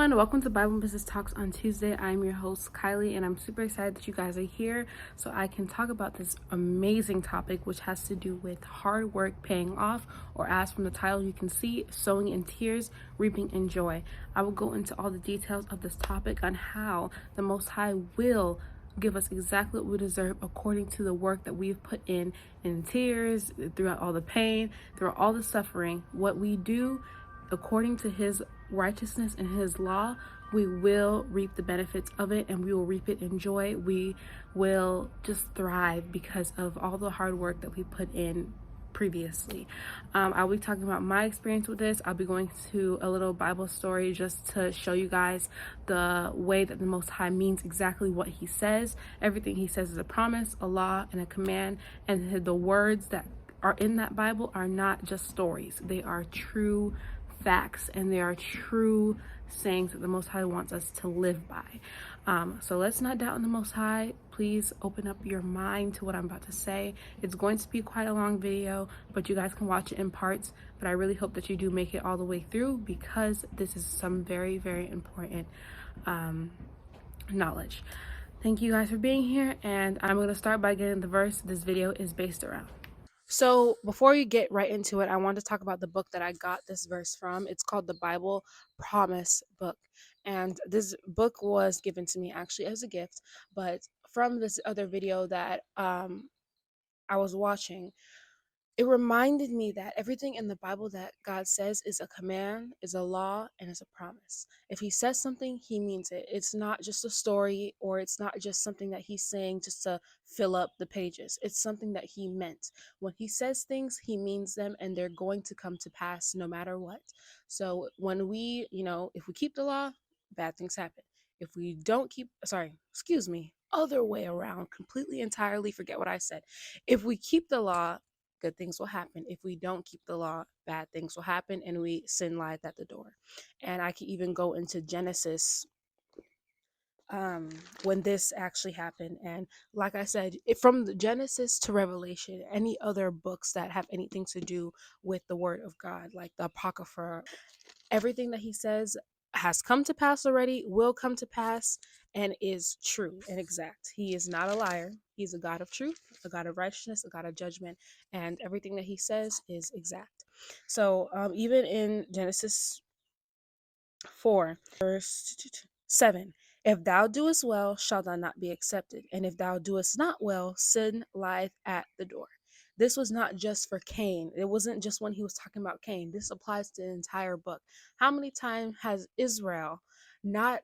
everyone, welcome to Bible and Business Talks on Tuesday. I'm your host Kylie, and I'm super excited that you guys are here so I can talk about this amazing topic, which has to do with hard work paying off, or as from the title you can see, sowing in tears, reaping in joy. I will go into all the details of this topic on how the Most High will give us exactly what we deserve according to the work that we've put in tears, throughout all the pain, throughout all the suffering. What we do according to his righteousness and his law, we will reap the benefits of it, and we will reap it in joy. We will just thrive because of all the hard work that we put in previously. I'll be talking about my experience with this. I'll be going to a little Bible story just to show you guys the way that the Most High means exactly what he says. Everything he says is a promise, a law, and a command, and the words that are in that Bible are not just stories. They are true facts, and they are true sayings that the Most High wants us to live by. So let's not doubt in the Most High. Please open up your mind to what I'm about to say. It's going to be quite a long video, but you guys can watch it in parts. But I really hope that you do make it all the way through, because this is some very, very important knowledge. Thank you guys for being here, and I'm going to start by getting the verse this video is based around. So before you get right into it, I want to talk about the book that I got this verse from. It's called the Bible Promise Book. And this book was given to me actually as a gift, but from this other video that I was watching, it reminded me that everything in the Bible that God says is a command, is a law, and is a promise. If he says something, he means it. It's not just a story, or it's not just something that he's saying just to fill up the pages. It's something that he meant. When he says things, he means them, and they're going to come to pass no matter what. So when we, if we keep the law, bad things happen. If we don't keep, other way around, completely, entirely forget what I said. If we keep the law, good things will happen. If we don't keep the law, bad things will happen, and sin lies at the door. And I can even go into Genesis, when this actually happened. And like I said, from the Genesis to Revelation, any other books that have anything to do with the Word of God, like the Apocrypha, everything that he says has come to pass already, will come to pass, and is true and exact. He is not a liar. He's a God of truth, a God of righteousness, a God of judgment, and everything that he says is exact. So even in Genesis 4, verse 7, if thou doest well, shalt thou not be accepted, and if thou doest not well, sin lieth at the door. This was not just for Cain. It wasn't just when he was talking about Cain. This applies to the entire book. How many times has Israel not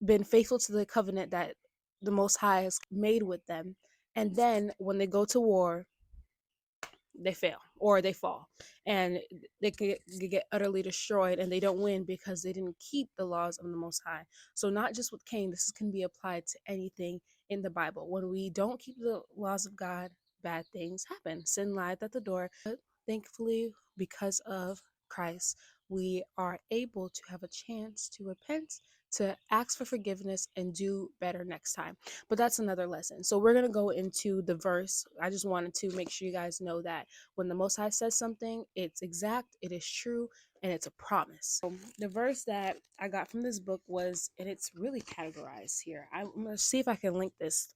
been faithful to the covenant that the Most High has made with them? And then when they go to war, they fail or they fall, and they get utterly destroyed, and they don't win because they didn't keep the laws of the Most High. So not just with Cain, this can be applied to anything in the Bible. When we don't keep the laws of God, bad things happen. Sin lies at the door. But thankfully, because of Christ, we are able to have a chance to repent, to ask for forgiveness, and do better next time. But that's another lesson. So we're going to go into the verse. I just wanted to make sure you guys know that when the Most High says something, it's exact, it is true, and it's a promise. So the verse that I got from this book was, and it's really categorized here. I'm going to see if I can link this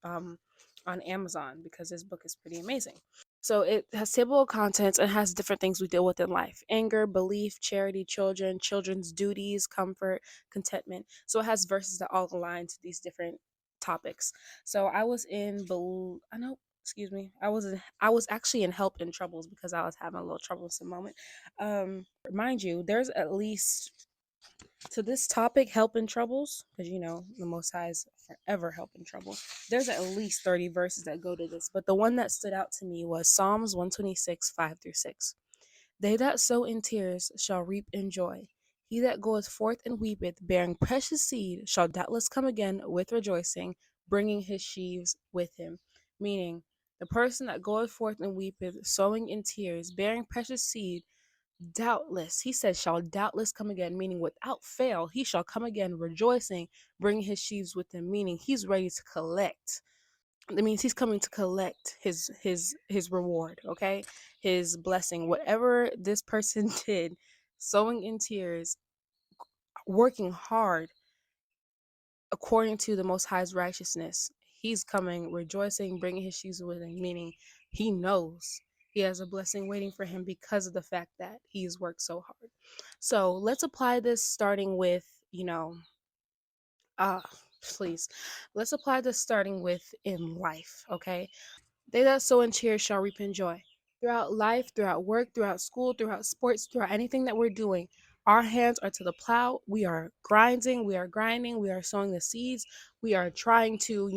on Amazon, because this book is pretty amazing. So it has table of contents and has different things we deal with in life: anger, belief, charity, children, children's duties, comfort, contentment. So it has verses that all align to these different topics. So I was I was actually in help in troubles, because I was having a little troublesome moment. Mind you, there's at least, to this topic, help in troubles, because the Most High is forever help in trouble, there's at least 30 verses that go to this. But the one that stood out to me was Psalms 126, 5-6. They that sow in tears shall reap in joy. He that goeth forth and weepeth, bearing precious seed, shall doubtless come again with rejoicing, bringing his sheaves with him. Meaning, the person that goeth forth and weepeth, sowing in tears, bearing precious seed, doubtless, he says, shall doubtless come again, meaning without fail, he shall come again rejoicing, bringing his sheaves with him, meaning he's ready to collect. That means he's coming to collect his reward, okay? His blessing, whatever this person did, sowing in tears, working hard according to the Most High's righteousness. He's coming rejoicing, bringing his sheaves with him, meaning he knows he has a blessing waiting for him because of the fact that he's worked so hard. So let's apply this starting with, uh, please, let's apply this starting with in life, okay? They that sow in tears shall reap in joy. Throughout life, throughout work, throughout school, throughout sports, throughout anything that we're doing, our hands are to the plow. We are grinding, we are sowing the seeds. We are trying to,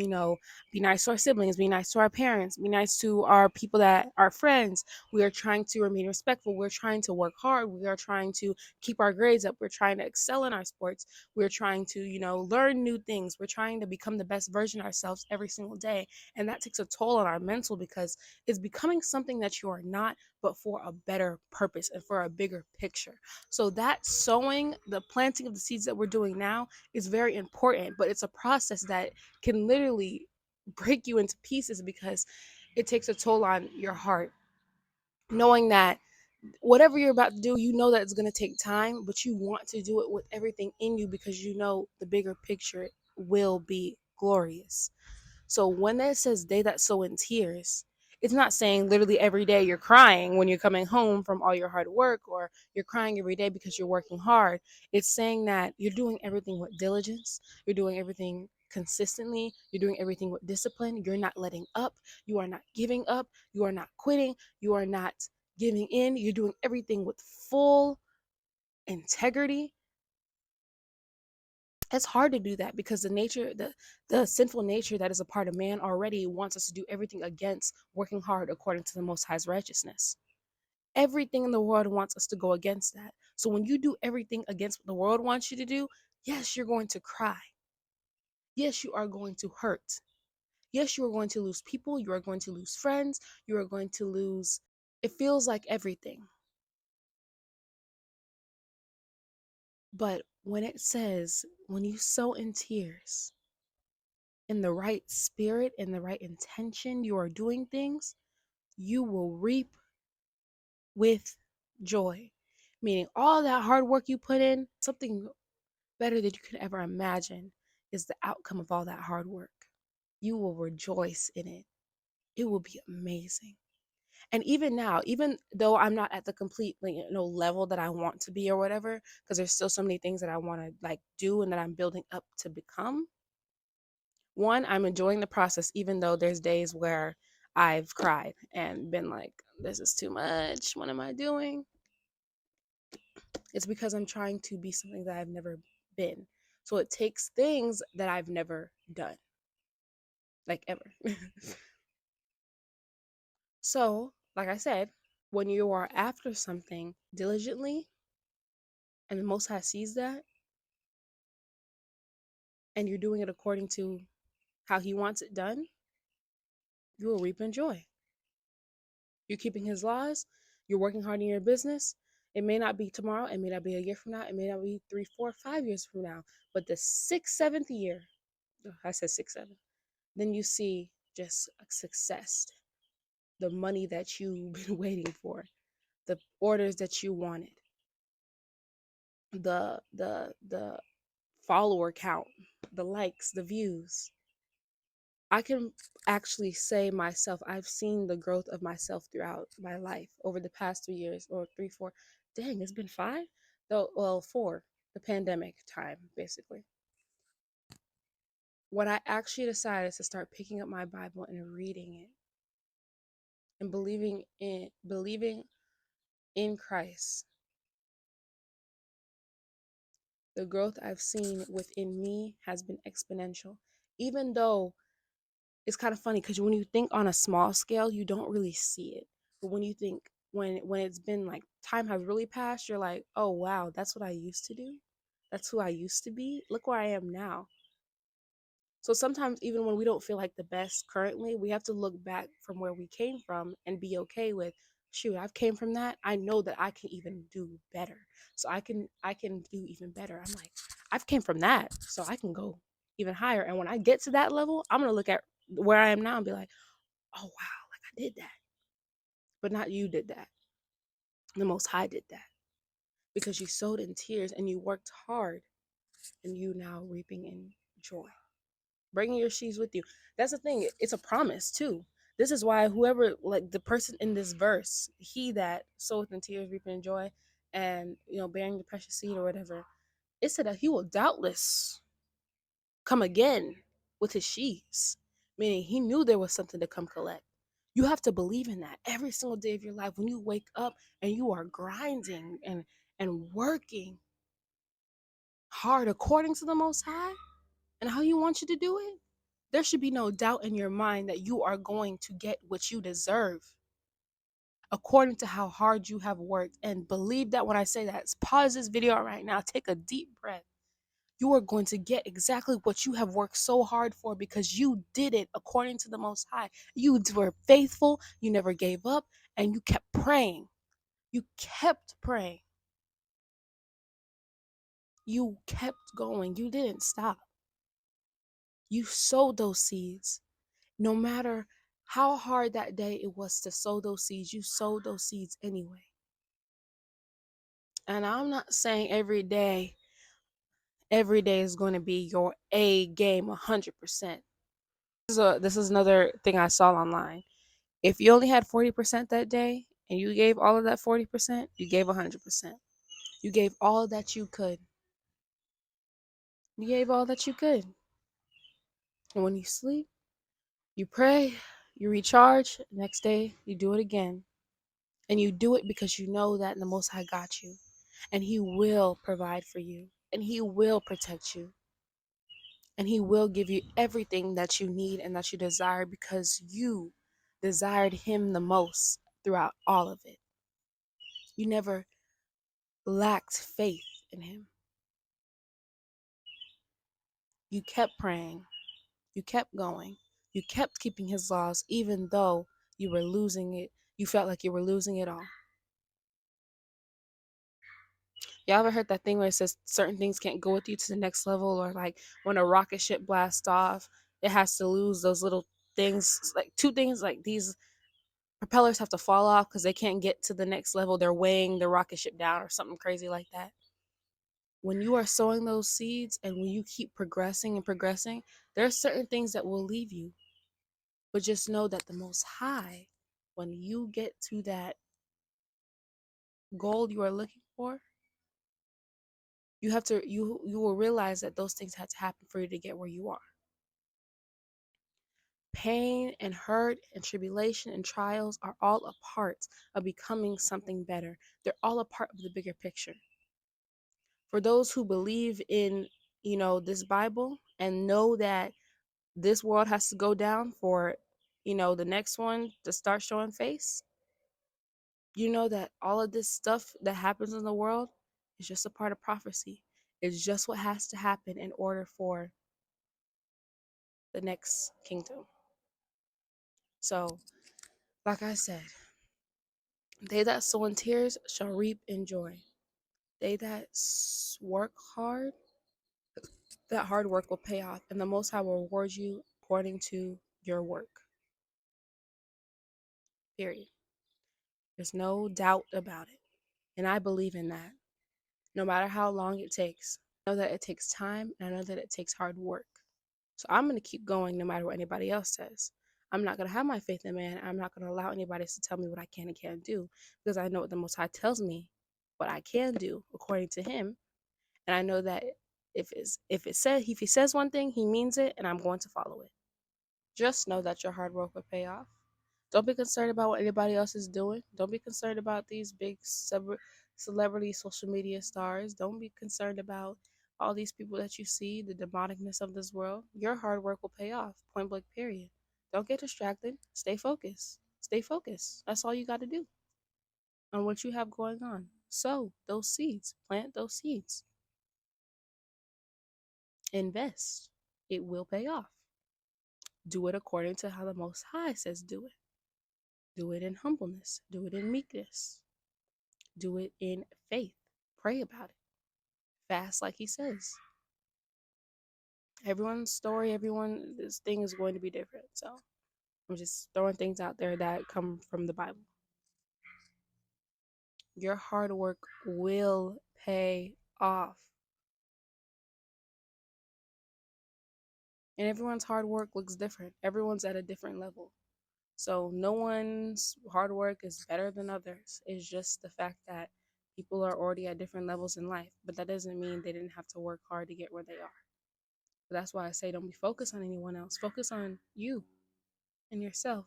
be nice to our siblings, be nice to our parents, be nice to our people that are friends. We are trying to remain respectful. We're trying to work hard. We are trying to keep our grades up. We're trying to excel in our sports. We're trying to, learn new things. We're trying to become the best version of ourselves every single day, and that takes a toll on our mental because it's becoming something that you are not, but for a better purpose and for a bigger picture. So that sowing, the planting of the seeds that we're doing now is very important, but it's a process that can literally break you into pieces because it takes a toll on your heart. Knowing that whatever you're about to do, you know that it's going to take time, but you want to do it with everything in you because you know the bigger picture will be glorious. So when it says they that sow in tears, it's not saying literally every day you're crying when you're coming home from all your hard work, or you're crying every day because you're working hard. It's saying that you're doing everything with diligence, you're doing everything consistently, you're doing everything with discipline, you're not letting up, you are not giving up, you are not quitting, you are not giving in, you're doing everything with full integrity. It's hard to do that because the sinful nature that is a part of man already wants us to do everything against working hard according to the Most High's righteousness. Everything in the world wants us to go against that. So when you do everything against what the world wants you to do, yes, you're going to cry. Yes, you are going to hurt. Yes, you are going to lose people, you are going to lose friends, you are going to lose, it feels like everything. But when it says when you sow in tears, in the right spirit, in the right intention, you are doing things, you will reap with joy. Meaning, all that hard work you put in, something better than you could ever imagine is the outcome of all that hard work. You will rejoice in it. It will be amazing. And even now, even though I'm not at the complete level that I want to be or whatever, because there's still so many things that I want to do and that I'm building up to become. One, I'm enjoying the process, even though there's days where I've cried and been like, this is too much. What am I doing? It's because I'm trying to be something that I've never been. So it takes things that I've never done, like ever. So, like I said, when you are after something diligently and the Most High sees that and you're doing it according to how He wants it done, you will reap in joy. You're keeping His laws. You're working hard in your business. It may not be tomorrow. It may not be a year from now. It may not be 3, 4, 5 years from now. But the sixth, seventh year, I said 6, 7, then you see just a success. The money that you've been waiting for, the orders that you wanted, the follower count, the likes, the views. I can actually say myself, I've seen the growth of myself throughout my life over the past 3 years, or 3, 4. Dang, it's been 5? Though, well, 4, the pandemic time, basically. When I actually decided to start picking up my Bible and reading it and believing in Christ, the growth I've seen within me has been exponential. Even though it's kind of funny because when you think on a small scale, you don't really see it. But when you think when it's been like time has really passed, you're like, oh wow, that's what I used to do. That's who I used to be. Look where I am now. So sometimes even when we don't feel like the best currently, we have to look back from where we came from and be okay with, shoot, I've came from that. I know that I can even do better. So I can do even better. I'm like, I've came from that, so I can go even higher. And when I get to that level, I'm gonna look at where I am now and be like, oh wow, like I did that. But not you did that. The Most High did that because you sowed in tears and you worked hard. and you now reaping in joy, bringing your sheaves with you. That's the thing, it's a promise too. This is why whoever, like the person in this verse, he that soweth in tears reaping in joy, and bearing the precious seed or whatever, it said that he will doubtless come again with his sheaves, meaning he knew there was something to come collect. You have to believe in that every single day of your life. When you wake up and you are grinding and working hard according to the Most High and how you want you to do it, there should be no doubt in your mind that you are going to get what you deserve according to how hard you have worked. And believe that when I say that. Pause this video right now, take a deep breath. You are going to get exactly what you have worked so hard for, because you did it according to the Most High. You were faithful, you never gave up, and you kept praying. You kept praying. You kept going. You didn't stop. You sowed those seeds. No matter how hard that day it was to sow those seeds, you sowed those seeds anyway. And I'm not saying every day is going to be your A game 100%. This is another thing I saw online. If you only had 40% that day and you gave all of that 40%, you gave 100%. You gave all that you could. You gave all that you could. And when you sleep, you pray, you recharge. Next day, you do it again. And you do it because you know that the Most High got you. And He will provide for you. And He will protect you. And He will give you everything that you need and that you desire, because you desired Him the most throughout all of it. You never lacked faith in Him. You kept praying. You kept going. You kept keeping His laws, even though you were losing it. You felt like you were losing it all. Y'all ever heard that thing where it says certain things can't go with you to the next level? Or like when a rocket ship blasts off, it has to lose those little things, like two things, like these propellers have to fall off because they can't get to the next level. They're weighing the rocket ship down or something crazy like that. When you are sowing those seeds and when you keep progressing and progressing, there are certain things that will leave you. But just know that the Most High, when you get to that goal you are looking for, you will realize that those things had to happen for you to get where you are. Pain and hurt and tribulation and trials are all a part of becoming something better. They're all a part of the bigger picture. For those who believe in, this Bible and know that this world has to go down for, the next one to start showing face, you know that all of this stuff that happens in the world is just a part of prophecy. It's just what has to happen in order for the next kingdom. So, like I said, they that sow in tears shall reap in joy. They that work hard, that hard work will pay off, and the Most High will reward you according to your work. Period. There's no doubt about it. And I believe in that. No matter how long it takes, I know that it takes time, and I know that it takes hard work. So I'm going to keep going no matter what anybody else says. I'm not going to have my faith in man. I'm not going to allow anybody to tell me what I can and can't do, because I know what the Most High tells me what I can do according to Him. And I know that if He says one thing, He means it, and I'm going to follow it. Just know that your hard work will pay off. Don't be concerned about what anybody else is doing. Don't be concerned about these big celebrity social media stars. Don't be concerned about all these people that you see, the demonicness of this world. Your hard work will pay off. Point blank, period. Don't get distracted. Stay focused. Stay focused. That's all you got to do on what you have going on. Sow those seeds. Plant those seeds. Invest. It will pay off. Do it according to how the Most High says do it. Do it in humbleness. Do it in meekness. Do it in faith. Pray about it. Fast like He says. Everyone's story, this thing is going to be different. So I'm just throwing things out there that come from the Bible. Your hard work will pay off. And everyone's hard work looks different. Everyone's at a different level. So no one's hard work is better than others. It's just the fact that people are already at different levels in life. But that doesn't mean they didn't have to work hard to get where they are. But that's why I say don't be focused on anyone else. Focus on you and yourself.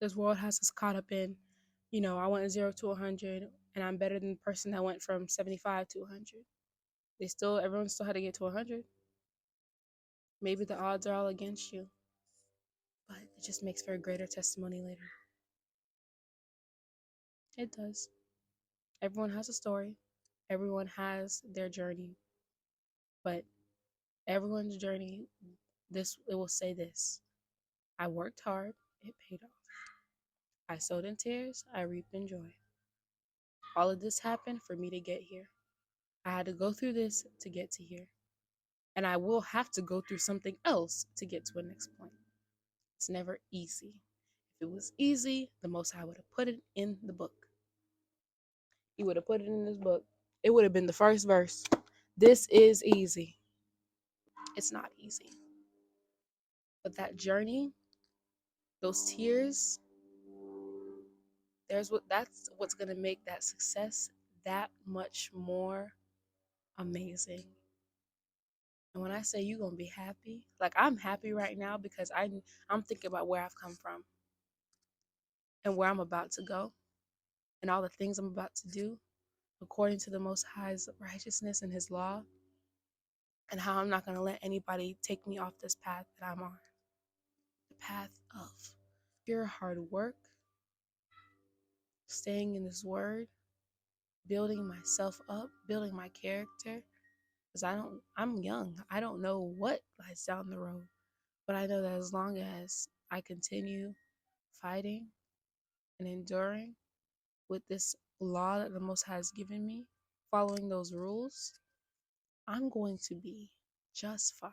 This world has us caught up in, I went 0 to 100 and I'm better than the person that went from 75 to 100. Everyone still had to get to 100. Maybe the odds are all against you, but it just makes for a greater testimony later. It does. Everyone has a story. Everyone has their journey, but everyone's journey, it will say this: I worked hard, it paid off. I sowed in tears, I reaped in joy. All of this happened for me to get here. I had to go through this to get to here. And I will have to go through something else to get to a next point. It's never easy. If it was easy, the Most High would have put it in the book. He would have put it in his book. It would have been the first verse. This is easy. It's not easy. But that journey, those tears, that's what's gonna make that success that much more amazing. And when I say you're gonna be happy, like I'm happy right now because I'm thinking about where I've come from and where I'm about to go and all the things I'm about to do according to the Most High's righteousness and his law, and how I'm not gonna let anybody take me off this path that I'm on. The path of pure hard work, staying in his word, building myself up, building my character. Because I'm young. I don't know what lies down the road. But I know that as long as I continue fighting and enduring with this law that the Most High has given me, following those rules, I'm going to be just fine.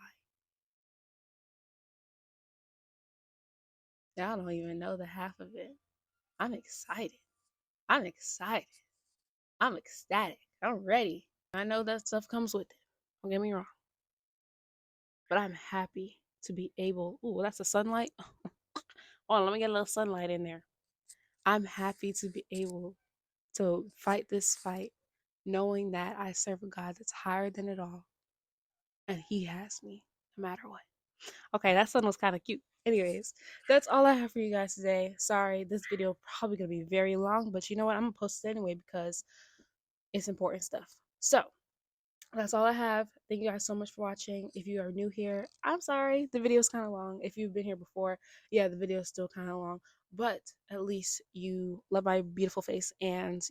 Now I don't even know the half of it. I'm excited. I'm excited. I'm ecstatic. I'm ready. I know that stuff comes with it. Don't get me wrong. But I'm happy to be able. Ooh, that's the sunlight. Hold on, let me get a little sunlight in there. I'm happy to be able to fight this fight, knowing that I serve a God that's higher than it all, and He has me no matter what. Okay, that sun was kind of cute. Anyways, that's all I have for you guys today. Sorry, this video probably gonna be very long, but you know what? I'm gonna post it anyway because it's important stuff. So that's all I have. Thank you guys so much for watching. If you are new here, I'm sorry. The video is kind of long. If you've been here before, yeah, the video is still kind of long, but at least you love my beautiful face and,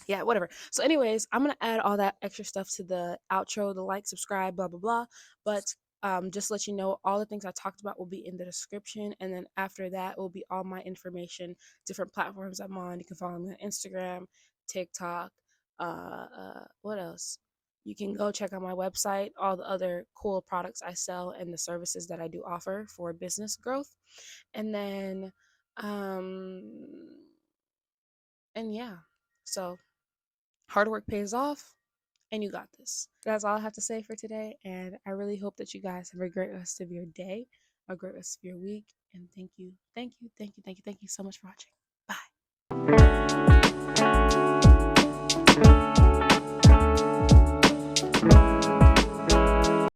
yeah, whatever. So anyways, I'm going to add all that extra stuff to the outro, the like, subscribe, blah, blah, blah. But just to let you know, all the things I talked about will be in the description. And then after that will be all my information, different platforms I'm on. You can follow me on Instagram, TikTok, what else? You can go check out my website, all the other cool products I sell and the services that I do offer for business growth. And then, and yeah, so hard work pays off and you got this. That's all I have to say for today. And I really hope that you guys have a great rest of your day, a great rest of your week. And thank you, thank you, thank you, thank you, thank you so much for watching.